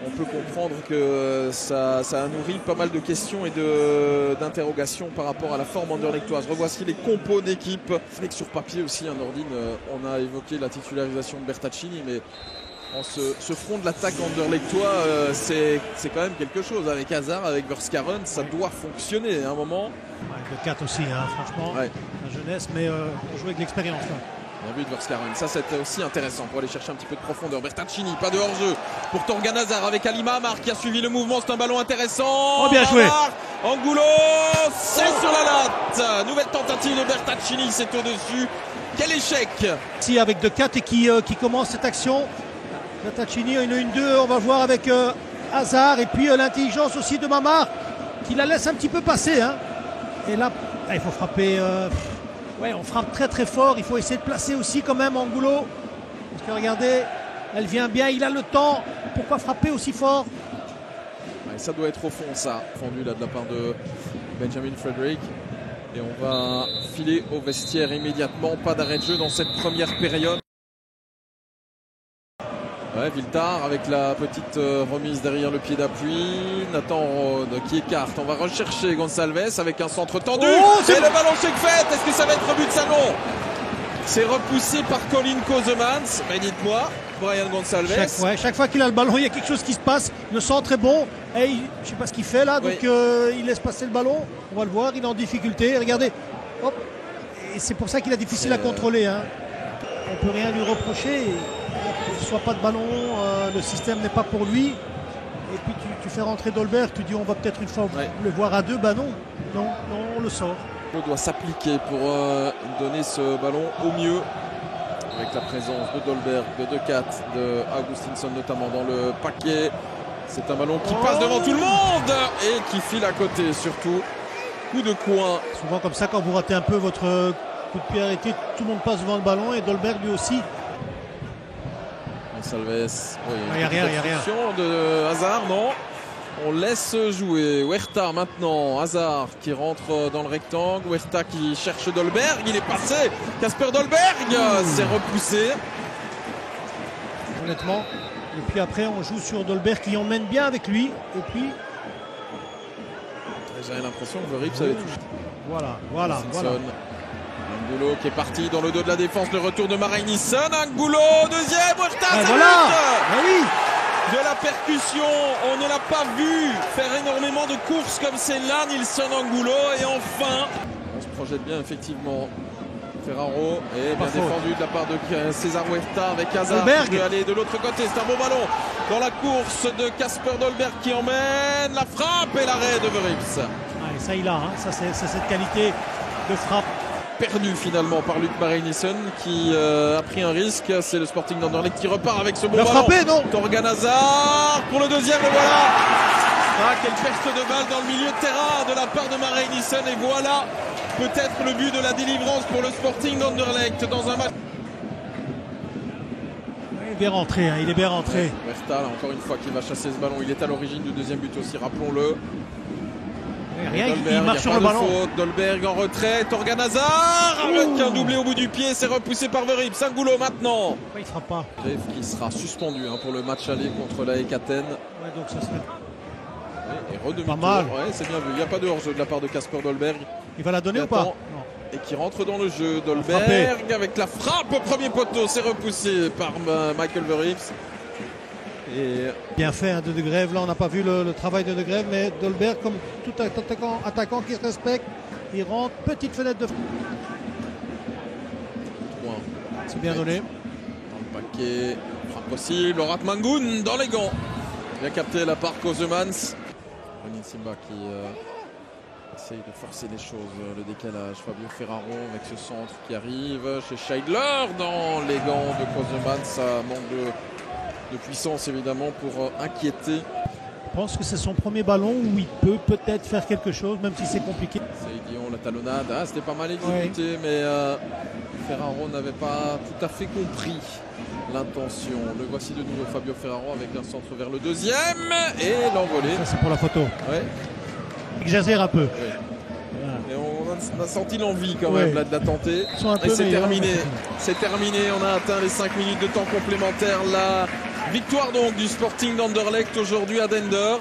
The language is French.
on peut comprendre que ça a nourri pas mal de questions et d'interrogations par rapport à la forme anderlechtoise. Revoici les compos d'équipe. Sur papier aussi, Nordine, on a évoqué la titularisation de Bertaccini, mais ce front de l'attaque anderlechtois, c'est quand même quelque chose. Avec Hazard, avec Verskaren, ça doit fonctionner à un moment. Ouais, le 4 aussi, hein, franchement, la jeunesse, mais on joue avec l'expérience. Bien vu de Verskaren, ça c'était aussi intéressant pour aller chercher un petit peu de profondeur. Bertaccini, pas de hors-jeu pour Thorgan Hazard avec Halima Amar qui a suivi le mouvement, c'est un ballon intéressant. Oh, bien joué. Angulo, c'est sur la latte. Nouvelle tentative de Bertaccini, c'est au-dessus. Quel échec. Si avec De 4 et qui commence cette action. Bertaccini, une 1-2, on va voir avec Hazard et puis l'intelligence aussi de Mamar qui la laisse un petit peu passer. Hein. Et là, il faut frapper. Ouais, on frappe très très fort. Il faut essayer de placer aussi quand même Angulo. Parce que regardez, elle vient bien, il a le temps. Pourquoi frapper aussi fort? Ouais, ça doit être au fond, ça. Fendu là de la part de Benjamin Frederick. Et on va filer au vestiaire immédiatement. Pas d'arrêt de jeu dans cette première période. Ouais, Viltar avec la petite remise derrière le pied d'appui. Nathan Rode qui écarte. On va rechercher Gonçalves avec un centre tendu. Et le ballon c'est fait. Est-ce que ça va être but de salon? C'est repoussé par Colin Kozemans. Mais dites-moi, Brian Gonçalves. Chaque fois qu'il a le ballon, il y a quelque chose qui se passe. Le centre est bon. Et je ne sais pas ce qu'il fait là. Donc il laisse passer le ballon. On va le voir. Il est en difficulté. Regardez. Hop. Et c'est pour ça qu'il est difficile à contrôler. Hein. On ne peut rien lui reprocher. Soit pas de ballon, le système n'est pas pour lui. Et puis tu fais rentrer Dolberg, tu dis on va peut-être une fois le voir à deux. Bah non, on le sort. On doit s'appliquer pour donner ce ballon au mieux. Avec la présence de Dolberg, de De 4, de Augustinsson notamment dans le paquet. C'est un ballon qui passe devant tout le monde et qui file à côté surtout. Coup de coin. Souvent comme ça, quand vous ratez un peu votre coup de pied arrêté, tout le monde passe devant le ballon et Dolberg lui aussi. Salves, il n'y a rien. De Hazard, non. On laisse jouer. Huerta maintenant. Hazard qui rentre dans le rectangle. Huerta qui cherche Dolberg. Il est passé. Casper Dolberg s'est repoussé. Honnêtement. Et puis après, on joue sur Dolberg qui emmène bien avec lui. Et puis. J'avais l'impression que Verrips avait touché. Voilà. Angulo qui est parti dans le dos de la défense, le retour de Marain Nielsen. Angulo, deuxième, Huerta, de la percussion, on ne l'a pas vu faire énormément de courses comme celle-là, Nielsen Angulo, et enfin, on se projette bien effectivement. Ferraro est bien défendu de la part de César Huerta avec Hazard qui peut aller de l'autre côté, c'est un beau ballon dans la course de Casper Dolberg qui emmène la frappe et l'arrêt de Verrips. Ça il a, hein. Ça c'est cette qualité de frappe. Perdu finalement par Luc Marain-Nielsen qui a pris un risque. C'est le Sporting d'Anderlecht qui repart avec ce bon ballon. Frappé, non. Thorgan Hazard pour le deuxième, et voilà. Quelle perte de balle dans le milieu de terrain de la part de Marain-Nielsen. Et voilà peut-être le but de la délivrance pour le Sporting d'Anderlecht dans un match. Il est bien rentré, hein. Il est bien rentré. Huerta, encore une fois, qui va chasser ce ballon. Il est à l'origine du deuxième but aussi, rappelons-le. Rien, Dolberg, il marche sur le ballon. Faute. Dolberg en retrait, Thorgan Hazard avec un doublé au bout du pied, c'est repoussé par Verrips. Angulo maintenant. Il ne frappe pas. Grève qui sera suspendu pour le match aller contre la AEK Athènes. Ouais, donc ça serait... Et redemi-tour. Pas mal. Ouais, c'est bien vu. Il n'y a pas de hors-jeu de la part de Casper Dolberg. Il va la donner ou pas? Non. Et qui rentre dans le jeu. Dolberg avec la frappe au premier poteau, c'est repoussé par Michael Verrips. Et... Bien fait hein, de De Greve, là on n'a pas vu le travail de Greve, mais Dolberg comme tout attaquant qui se respecte, il rentre, petite fenêtre de... C'est bien donné. Dans le paquet, frappe possible, Orat Mangoun dans les gants. Bien capté la part Kozemans. Renin Simba qui essaye de forcer les choses, le décalage. Fabio Ferraro avec ce centre qui arrive chez Scheidler dans les gants de Kozemans, ça manque de puissance évidemment pour inquiéter. Je pense que c'est son premier ballon où il peut peut-être faire quelque chose, même si c'est compliqué. C'est Guillaume, la talonnade, c'était pas mal exécuté, mais Ferraro n'avait pas tout à fait compris l'intention. Le voici de nouveau, Fabio Ferraro avec un centre vers le deuxième et l'envolée. Ça c'est pour la photo. Ouais. Exagère un peu. Ouais. Voilà. Et on a senti l'envie quand même là, de la tenter. Et c'est terminé. C'est terminé. On a atteint les 5 minutes de temps complémentaire. La Victoire donc du Sporting d'Anderlecht aujourd'hui à Dender.